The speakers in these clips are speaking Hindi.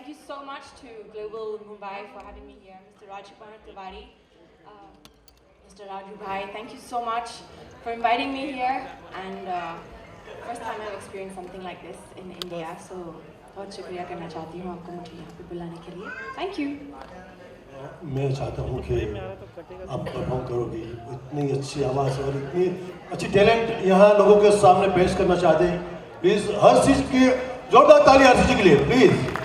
you so much to Global Mumbai for having me here, Mr. Rajkumar Tiwari, Mr. Raju Bhai. Thank you so much for inviting me here. And first time I've experienced something like this in India, so बहुत शुक्रिया करना चाहती हूँ आपको मुझे यहाँ पे बुलाने के लिए. Thank you. मैं चाहता हूँ कि आप परफॉर्म करोगी, इतनी अच्छी आवाज़ और इतनी अच्छी टैलेंट यहाँ लोगों के सामने पेश करना चाहते हैं. प्लीज़ हर चीज़ की जोरदार ताली हर चीज़ के लिए please.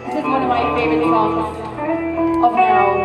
This is one of my favorite songs of my own.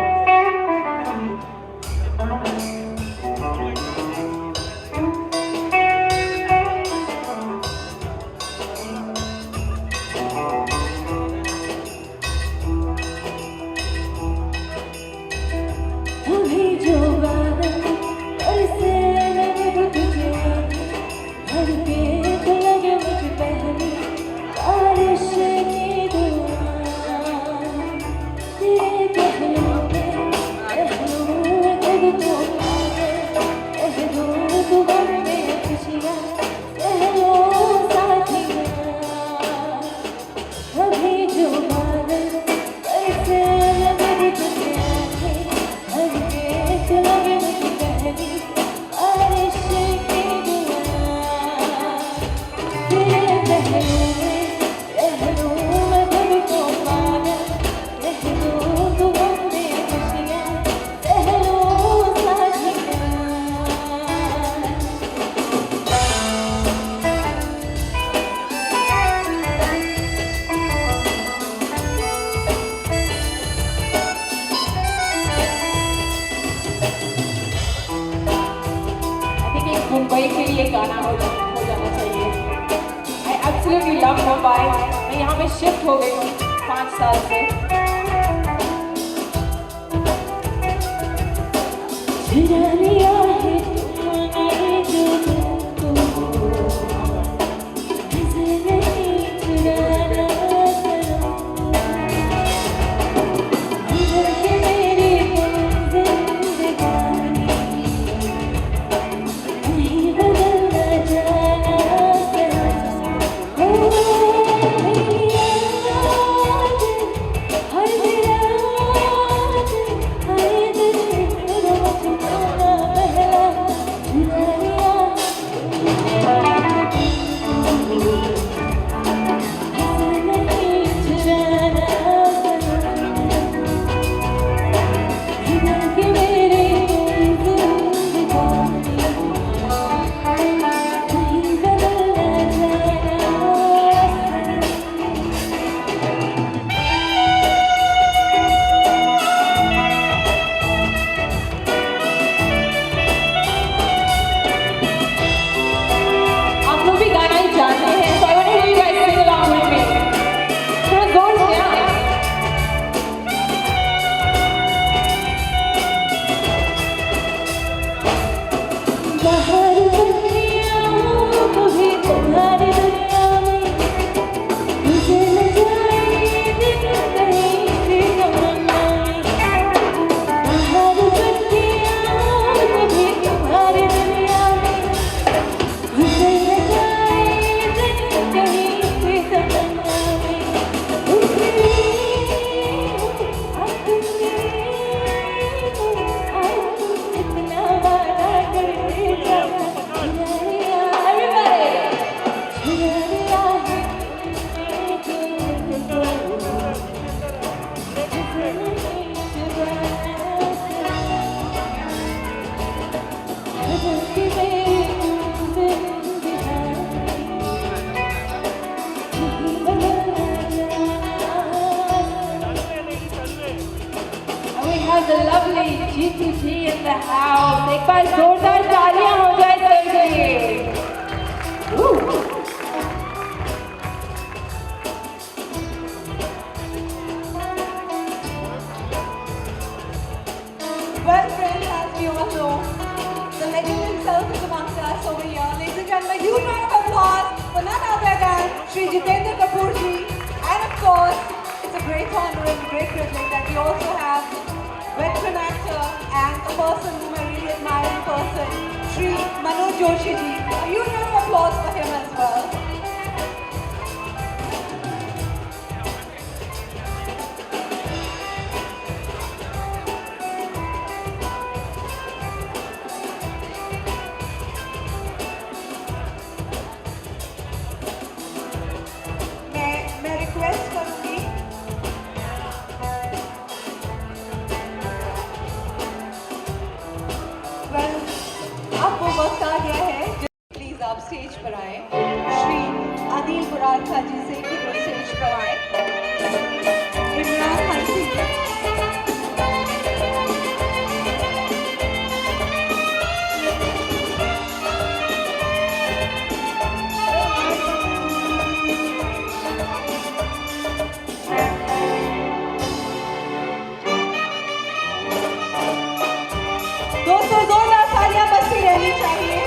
Mumbai के लिए गाना हो जाना चाहिए. I absolutely love Mumbai. मैं यहाँ पे शिफ्ट हो गई हूँ 5 साल से. The lovely G2G in the house. एक बार जोरदार तालियां हो जाए सर के लिए. for none other than Shri Jitendra Kapoor ji. And of course, it's a great honor and a great privilege that we also have veteran actor and a person whom I really admire in person, Shri Manoj Joshi ji. A huge round of applause for him as well. मैं रिक्वेस्ट करूंगी वेल अब वो वक्त आ गया है प्लीज आप स्टेज पर आए श्री अनिल मुरारका जी से कि वो स्टेज पर आए इमरान हंसी दोस्तों जोरदार तालियां बजती रहनी चाहिए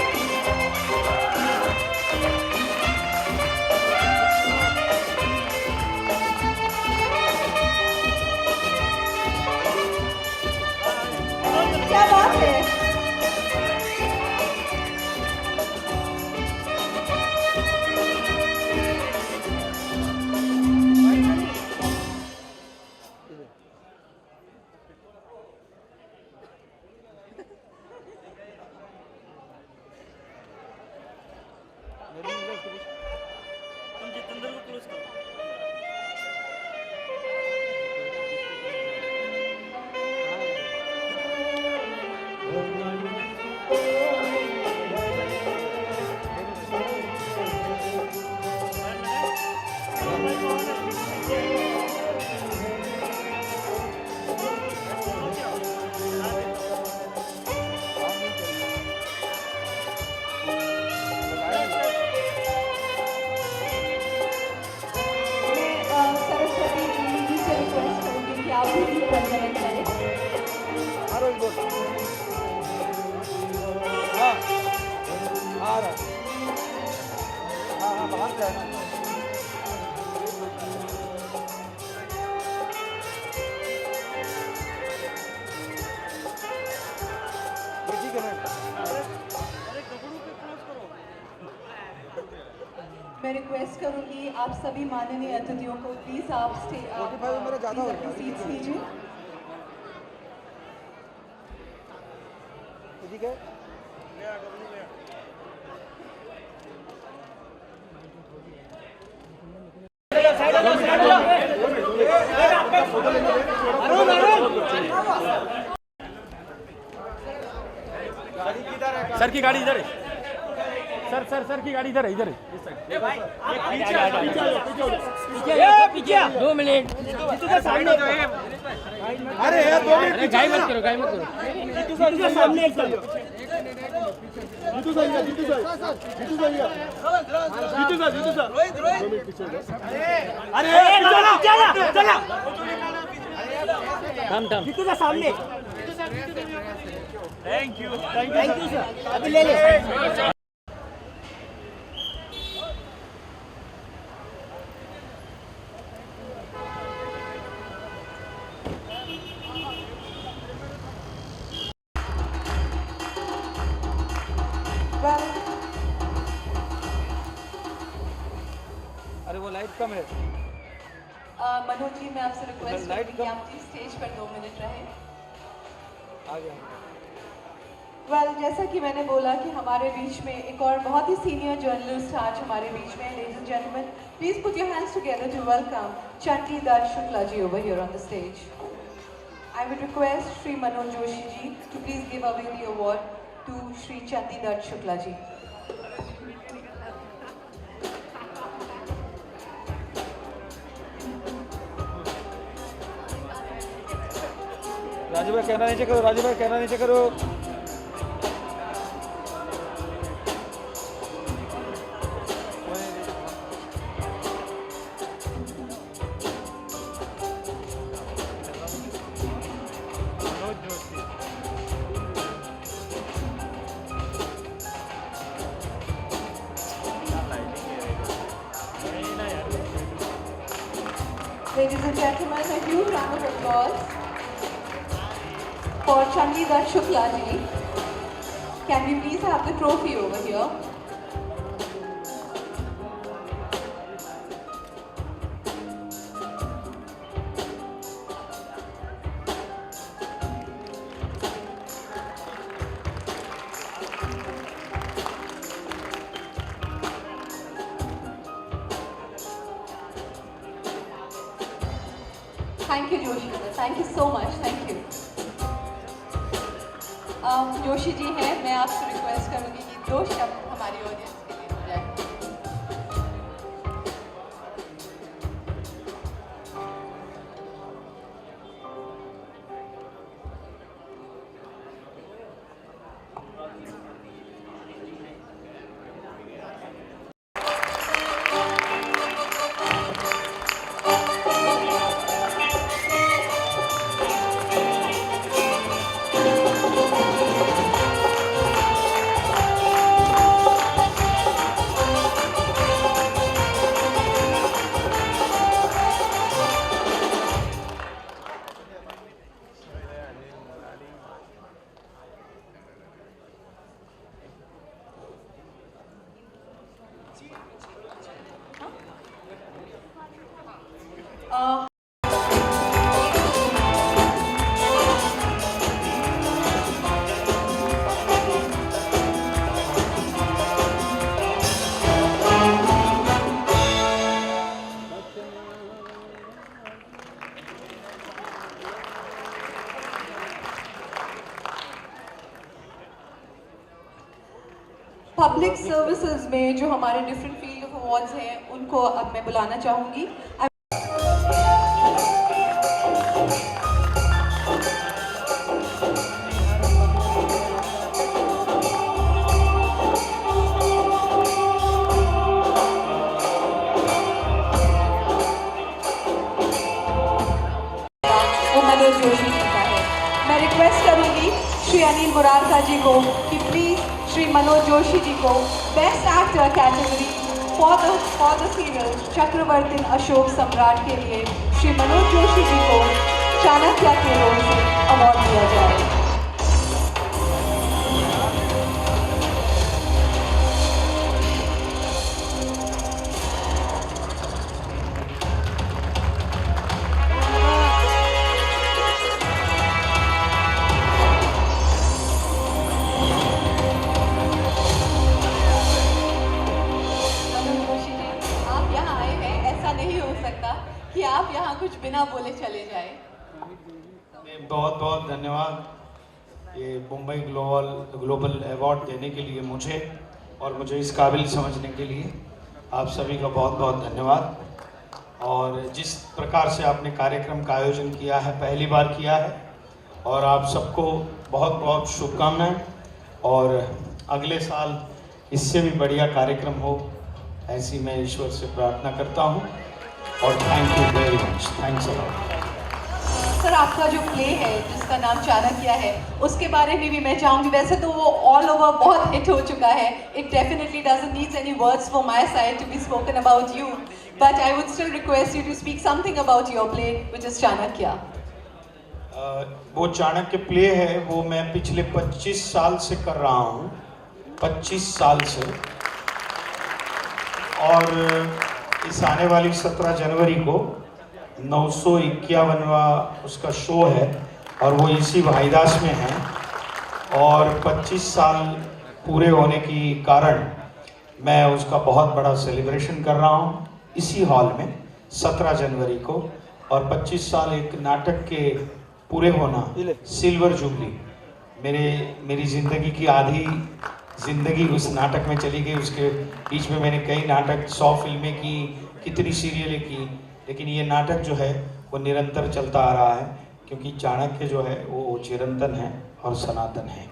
क्या बात है तुम जितेंद्र को क्लोज करो सरस्वती जी से रिक्वेस्ट करूंगी कि आप भी प्रज्वलन करें बाहर जाना मैं रिक्वेस्ट करूंगी आप सभी माननीय अतिथियों को प्लीज आप 45 मेरा ज़्यादा हो गया। सीट्स लीजिए ठीक है सर की गाड़ी इधर है सर की गाड़ी इधर है इधर है 2 मिनट सामने अरे यार 2 मिनट गाय मत करो जीतू सर सामने एक जीतू सर रोहित अरे चला थम जीतू सर सामने थैंक यू सर अभी ले ले अरे वो लाइट कम है मनोज जी मैं आपसे रिक्वेस्ट लाइट करूंगी कि आप प्लीज स्टेज पर 2 मिनट रहें आ गया जैसा कि मैंने बोला कि हमारे बीच में एक और बहुत ही सीनियर जर्नलिस्ट आज हमारे बीच में ladies and gentleman please put your hands together to welcome Chanti Datt Shukla ji over here on the stage I would request Shri Manoj Joshi ji to please give away the award to Shri Chanti Datt Shukla ji Raju भाई कहना नीचे करो राजू भाई कहना नीचे करो Ladies and gentlemen, a huge round of applause for Chandidat Shukla ji. Can we please have the trophy over here? Thank you, Joshi. Thank you so much. Thank you. Joshi ji हैं, मैं आपसे रिक्वेस्ट करूंगी कि 2 शब्द हमारी ऑडियंस के लिए हो जाए। पब्लिक सर्विसेज में जो हमारे डिफरेंट फील्ड ऑफ अवार्ड्स हैं उनको अब मैं बुलाना चाहूँगी। वो मनोज जोशी जी का है। मैं रिक्वेस्ट करूँगी श्री अनिल बुरारका जी को कि प्लीज़ श्री मनोज जोशी जी को best actor category for the serial Chakravarti Ashok Samrat के लिए श्री मनोज जोशी जी को चाणक्य के रोल से अवार्ड दिया जाए। कि आप यहाँ कुछ बिना बोले चले जाए। बहुत बहुत धन्यवाद ये मुंबई ग्लोबल अवार्ड देने के लिए मुझे और मुझे इस काबिल समझने के लिए आप सभी का बहुत बहुत धन्यवाद। और जिस प्रकार से आपने कार्यक्रम का आयोजन किया है, पहली बार किया है, और आप सबको बहुत बहुत शुभकामनाएं और अगले साल इससे भी बढ़िया कार्यक्रम हो ऐसी मैं ईश्वर से प्रार्थना करता हूँ। और thank you very much, thanks a lot. Sir आपका जो प्ले है जिसका नाम चाणक्य है उसके बारे में भी मैं चाहूँगी। वैसे तो वो ऑल ओवर बहुत हिट हो चुका है। It definitely doesn't needs any words from my side to be spoken about you, but I would still request you to speak something about your play which is Chanakya. वो चाणक्य प्ले है वो मैं पिछले 25 साल से कर रहा हूँ, 25 साल से। और इस आने वाली 17 जनवरी को 951वां उसका शो है और वो इसी भाईदास में है। और 25 साल पूरे होने की कारण मैं उसका बहुत बड़ा सेलिब्रेशन कर रहा हूँ इसी हॉल में 17 जनवरी को। और 25 साल एक नाटक के पूरे होना, सिल्वर जुबली, मेरी ज़िंदगी की आधी ज़िंदगी उस नाटक में चली गई। उसके बीच में मैंने कई नाटक, 100 फिल्में की, कितनी सीरियलें की, लेकिन ये नाटक जो है वो निरंतर चलता आ रहा है क्योंकि चाणक्य जो है वो चिरंतन है और सनातन है।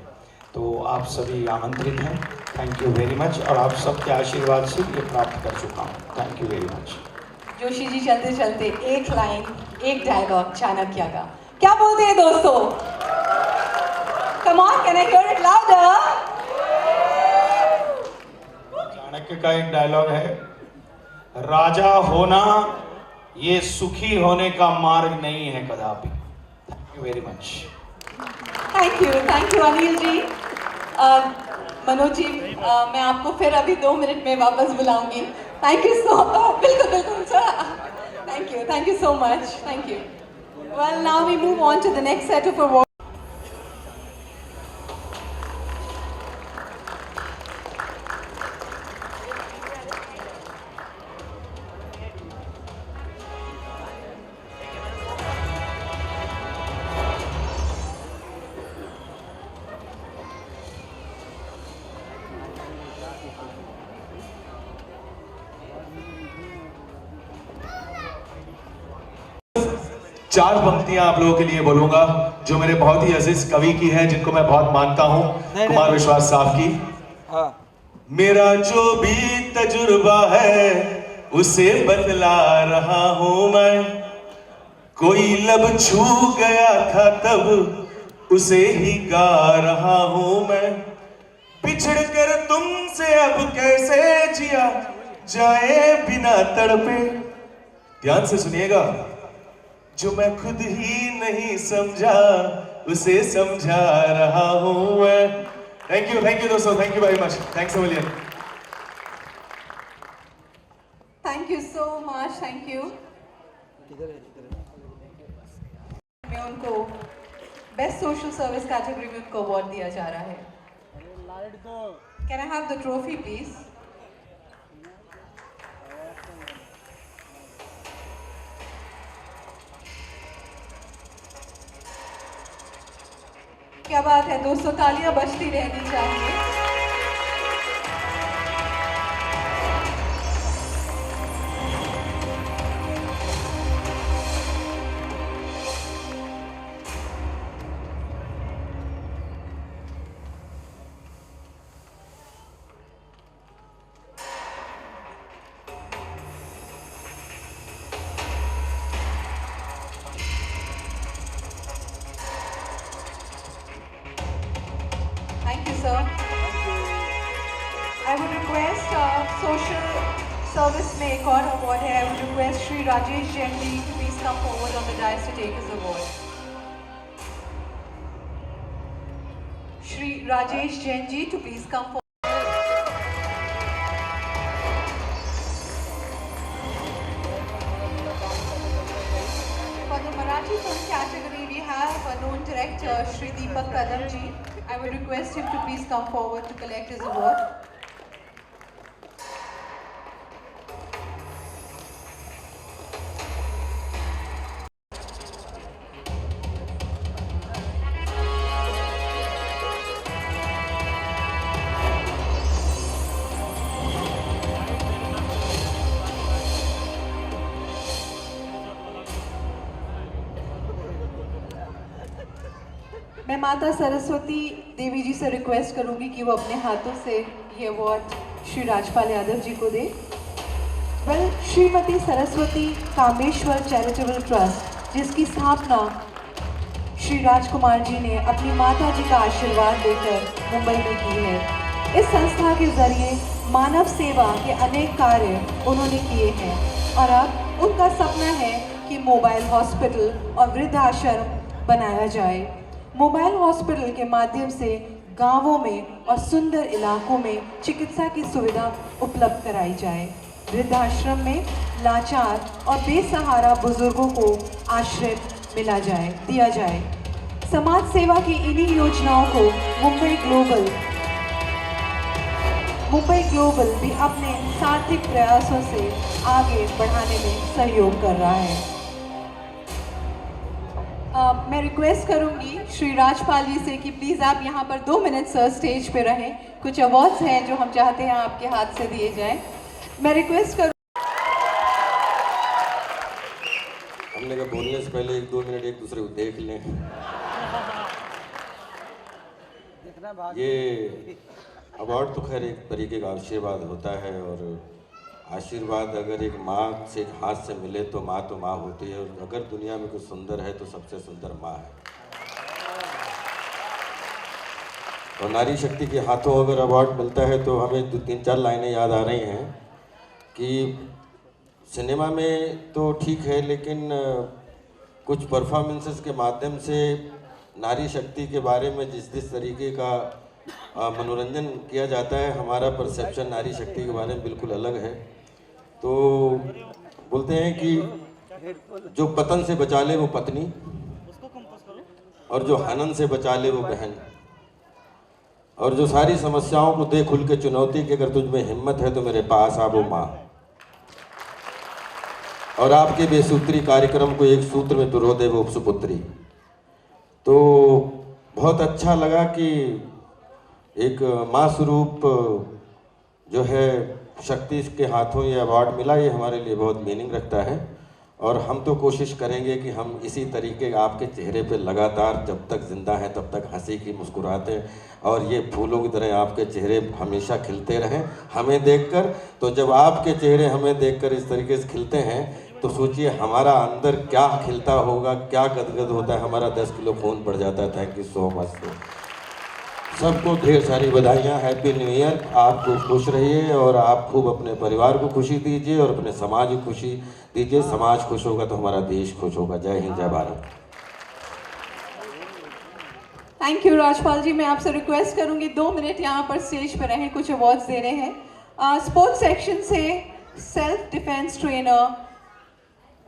तो आप सभी आमंत्रित हैं। Thank you very much. और आप सबके आशीर्वाद से ये प्राप्त कर चुका हूँ। Thank you very much. Joshi ji चलते चलते एक लाइन, एक डायलॉग चाणक्य का क्या बोलते हैं दोस्तों? Come on, can I hear it louder? Chanakya का एक डायलॉग है, राजा होना ये सुखी होने का मार्ग नहीं है कदापि। Thank you very much. Thank you Anil ji. Manoj ji, मैं आपको फिर अभी 2 मिनट में वापस बुलाऊंगी। थैंक यू सो, बिल्कुल बिल्कुल sir, thank you so much, thank you. Well, now we move on to the next set of award. चार पंक्तियां आप लोगों के लिए बोलूंगा जो मेरे बहुत ही अजीज कवि की है, जिनको मैं बहुत मानता हूं, कुमार विश्वास साहब की। हाँ। मेरा जो भी तजुर्बा है उसे बतला रहा हूं मैं, कोई लब छू गया था तब उसे ही गा रहा हूं मैं, बिछड़ कर तुमसे अब कैसे जिया जाए बिना तड़पे। ध्यान से सुनिएगा, जो मैं खुद ही नहीं समझा उसे समझा रहा हूं मैं। थैंक यू दोस्तों, thank you very much, thanks a million. Thank you so much, thank you. में उनको बेस्ट सोशल सर्विस कैटेगरी में उनको अवार्ड दिया जा रहा है। Can I have the trophy please? क्या बात है दोस्तों, तालियां बजती रहनी चाहिए। Thank you, sir. I would request social service में एक और award है. I would request Shri Rajesh Jain ji to please come forward on the dais to take his award. Shri Rajesh Jain ji to please come forward. For the Marathi film category, we have a known director, Shri Deepak Kadam ji. I would request him to please come forward to collect his award. मैं माता सरस्वती देवी जी से रिक्वेस्ट करूंगी कि वो अपने हाथों से ये अवार्ड श्री राजपाल यादव जी को दे। Well, Shrimati Saraswati Kameshwar charitable trust, जिसकी स्थापना श्री राजकुमार जी ने अपनी माता जी का आशीर्वाद देकर मुंबई में की है। इस संस्था के जरिए मानव सेवा के अनेक कार्य उन्होंने किए हैं और अब उनका सपना है कि मोबाइल हॉस्पिटल और वृद्धाश्रम बनाया जाए। मोबाइल हॉस्पिटल के माध्यम से गांवों में और सुंदर इलाकों में चिकित्सा की सुविधा उपलब्ध कराई जाए। वृद्धाश्रम में लाचार और बेसहारा बुजुर्गों को आश्रय दिया जाए। समाज सेवा की इन्हीं योजनाओं को मुंबई ग्लोबल भी अपने सार्थक प्रयासों से आगे बढ़ाने में सहयोग कर रहा है। मैं रिक्वेस्ट करूंगी श्री राजपाल जी से कि प्लीज़ आप यहाँ पर 2 मिनट सर स्टेज पे रहें। कुछ अवार्ड्स हैं जो हम चाहते हैं आपके हाथ से दिए जाएं। मैं रिक्वेस्ट करूँ, हमने कहा बोलने से पहले 1-2 मिनट एक दूसरे को देख लें। ये अवार्ड तो खैर एक तरीके का आशीर्वाद होता है, और आशीर्वाद अगर एक माँ से एक हाथ से मिले तो माँ होती है, और अगर दुनिया में कुछ सुंदर है तो सबसे सुंदर माँ है। और नारी शक्ति के हाथों अगर अवार्ड मिलता है तो हमें 2-3-4 लाइनें याद आ रही हैं कि सिनेमा में तो ठीक है, लेकिन कुछ परफॉर्मेंसेस के माध्यम से नारी शक्ति के बारे में जिस तरीके का मनोरंजन किया जाता है, हमारा परसेप्शन नारी शक्ति के बारे में बिल्कुल अलग है। तो बोलते हैं कि जो पतन से बचा ले वो पत्नी, और जो हनन से बचा ले वो बहन, और जो सारी समस्याओं को दे खुल के चुनौती कि अगर तुझ में हिम्मत है तो मेरे पास आ वो माँ। और आपके बेसूत्री कार्यक्रम को एक सूत्र में पिरो दे वो सुपुत्री। तो बहुत अच्छा लगा कि एक माँ स्वरूप जो है शक्ति के हाथों ये अवार्ड मिला, ये हमारे लिए बहुत मीनिंग रखता है। और हम तो कोशिश करेंगे कि हम इसी तरीके आपके चेहरे पे लगातार जब तक जिंदा हैं तब तक हंसी की मुस्कुराते और ये फूलों की तरह आपके चेहरे हमेशा खिलते रहें हमें देखकर। तो जब आपके चेहरे हमें देखकर इस तरीके से खिलते हैं तो सोचिए हमारा अंदर क्या खिलता होगा, क्या गदगद होता है, हमारा 10 किलो खून बढ़ जाता है। Thank you so much. सबको ढेर सारी बधाइयाँ, हैप्पी न्यू ईयर। आप खूब खुश रहिए और आप खूब अपने परिवार को खुशी दीजिए और अपने समाज को खुशी दीजिए। समाज खुश होगा तो हमारा देश खुश होगा। जय हिंद, जय भारत। थैंक यू राजपाल जी। मैं आपसे रिक्वेस्ट करूंगी 2 मिनट यहाँ पर स्टेज पर रहें, कुछ अवार्ड्स देने हैं। स्पोर्ट्स सेक्शन से सेल्फ डिफेंस ट्रेनर,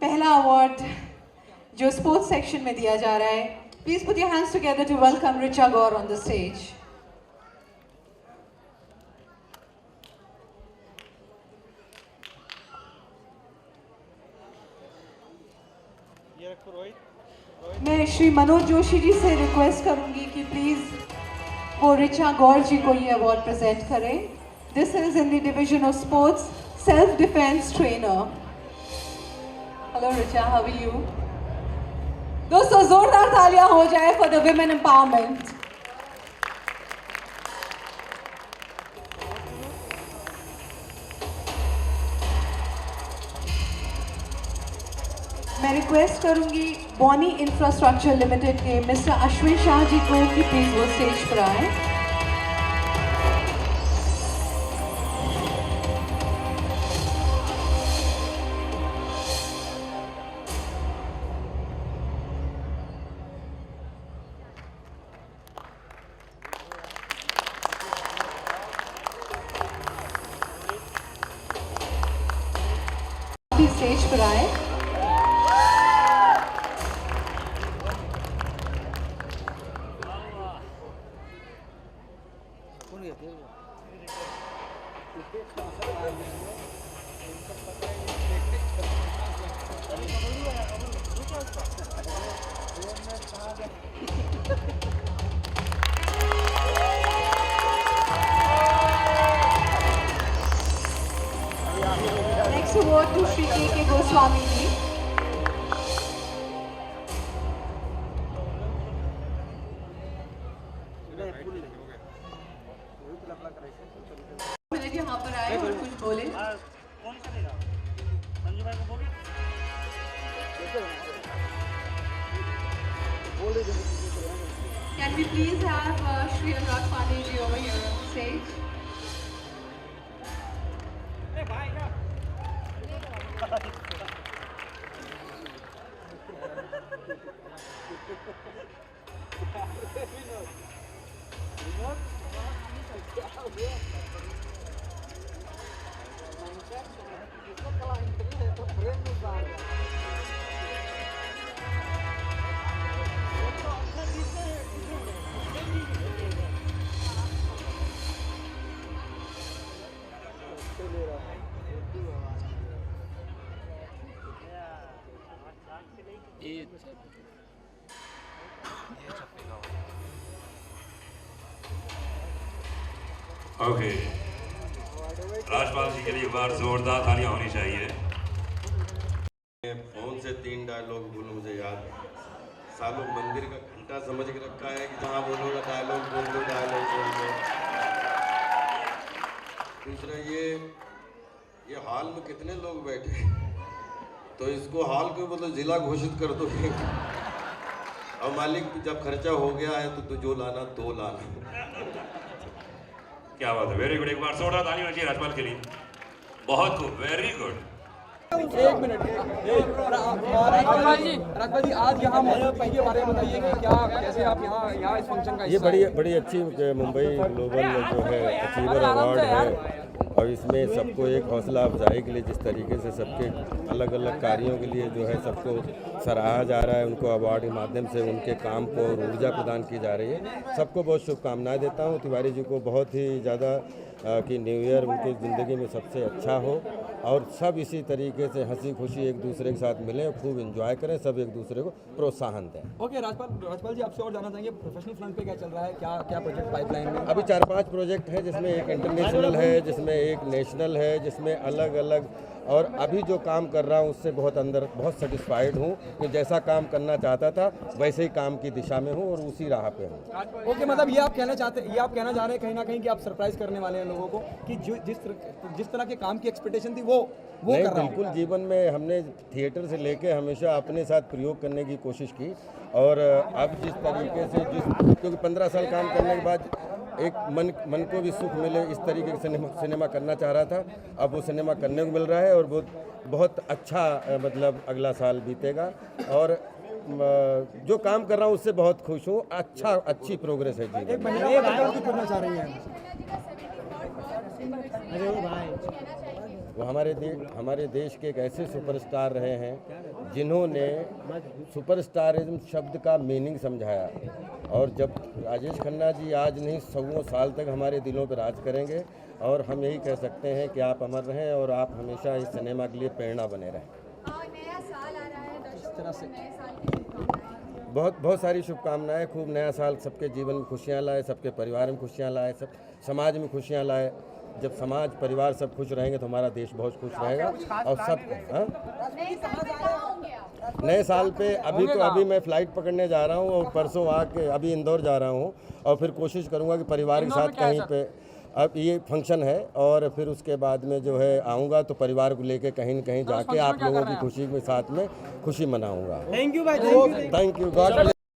पहला अवार्ड जो स्पोर्ट्स सेक्शन में दिया जा रहा है। Please put your hands together to welcome Richa Gaur on the stage. मैं श्री मनोज जोशी जी से रिक्वेस्ट करूंगी कि प्लीज वो ऋचा गौर जी को ये अवार्ड प्रेजेंट करें। This is in the division of sports self defence trainer. Hello Richa, how are you? दोस्तों जोरदार तालियां हो जाए फॉर द विमेन एम्पावरमेंट। मैं रिक्वेस्ट करूंगी बॉनी इंफ्रास्ट्रक्चर लिमिटेड के मिस्टर अश्विन शाह जी को कि प्लीज वो स्टेज पर आए। स्टेज पर आए। Next award to Shri K.K. Goswami ji. Minute यहाँ पर आए और कुछ बोले। Can we please have Shri Anurag Pandey ji over here on stage? Okay, Rajpal ji के लिए एक बार जोरदार तालियां होनी चाहिए। फोन से 3 डायलॉग बोलो मुझे याद। सालों मंदिर का घंटा समझ के रखा है कि जहाँ बोलो ना डायलॉग बोल दो, डायलॉग बोल दो। दूसरा ये हॉल में कितने लोग बैठे, तो इसको हॉल को मतलब जिला घोषित कर दो। और मालिक जब खर्चा हो गया है तो जो लाना तो लाना। क्या बात है, वेरी गुड। एक बार जोरदार ताली होनी चाहिए राजपाल के लिए। बहुत खूब, वेरी गुड। एक मिनट राजपाल जी आज यहाँ मुंबई के बारे में बताइए कि क्या कैसे आप यहाँ इस फंक्शन का ये बड़ी अच्छी मुंबई ग्लोबल जो है अचीवर अवार्ड है और इसमें सबको एक हौसला अफजाई के लिए जिस तरीके से सबके अलग अलग कार्यों के लिए जो है सबको सराहा जा रहा है, उनको अवार्ड के माध्यम से उनके काम को और ऊर्जा प्रदान की जा रही है। सबको बहुत शुभकामनाएं देता हूँ। तिवारी जी को बहुत ही ज़्यादा कि न्यू ईयर उनकी ज़िंदगी में सबसे अच्छा हो और सब इसी तरीके से हंसी खुशी एक दूसरे के साथ मिलें, खूब एंजॉय करें, सब एक दूसरे को प्रोत्साहन दें। ओके राजपाल जी आपसे और जानना चाहेंगे प्रोफेशनल फ्रंट पे क्या चल रहा है, क्या प्रोजेक्ट पाइपलाइन में? अभी 4-5 प्रोजेक्ट हैं जिसमें एक इंटरनेशनल है, जिसमें एक नेशनल है, जिसमें अलग अलग, और अभी जो काम कर रहा हूँ उससे बहुत सेटिस्फाइड हूँ कि जैसा काम करना चाहता था वैसे ही काम की दिशा में हूँ और उसी राह पे हूँ। ओके मतलब ये आप कहना चाह रहे हैं कहीं ना कहीं कि आप सरप्राइज करने वाले हैं लोगों को कि जिस तरह के काम की एक्सपेक्टेशन थी वो नहीं, कर रहा हूं। बिल्कुल जीवन में हमने थिएटर से लेके हमेशा अपने साथ प्रयोग करने की कोशिश की और अब जिस तरीके से क्योंकि 15 साल काम करने के बाद एक मन को भी सुख मिले इस तरीके से सिनेमा करना चाह रहा था, अब वो सिनेमा करने को मिल रहा है और बहुत अच्छा मतलब अगला साल बीतेगा और जो काम कर रहा हूँ उससे बहुत खुश हूँ। अच्छी प्रोग्रेस है जीवन में। चाह रही है वो हमारे देश के एक ऐसे सुपरस्टार रहे हैं जिन्होंने सुपरस्टारिज्म शब्द का मीनिंग समझाया और जब राजेश खन्ना जी आज नहीं 100 साल तक हमारे दिलों पर राज करेंगे और हम यही कह सकते हैं कि आप अमर रहें और आप हमेशा इस सिनेमा के लिए प्रेरणा बने रहें। नया साल आ रहा है, दर्शकों को नए साल की बहुत सारी शुभकामनाएं। खूब नया साल सबके जीवन में खुशियाँ लाए, सबके परिवार में खुशियाँ लाए, सब समाज में खुशियाँ लाए। जब समाज परिवार सब खुश रहेंगे तो हमारा देश बहुत खुश रहेगा और सब नए साल पे अभी मैं फ़्लाइट पकड़ने जा रहा हूँ और परसों आके अभी इंदौर जा रहा हूँ और फिर कोशिश करूँगा कि परिवार के साथ कहीं पे अब ये फंक्शन है और फिर उसके बाद में जो है आऊँगा तो परिवार को लेके कहीं न कहीं जाके आप लोगों की खुशी के साथ में खुशी मनाऊँगा। थैंक यू भाई, थैंक यू। गॉड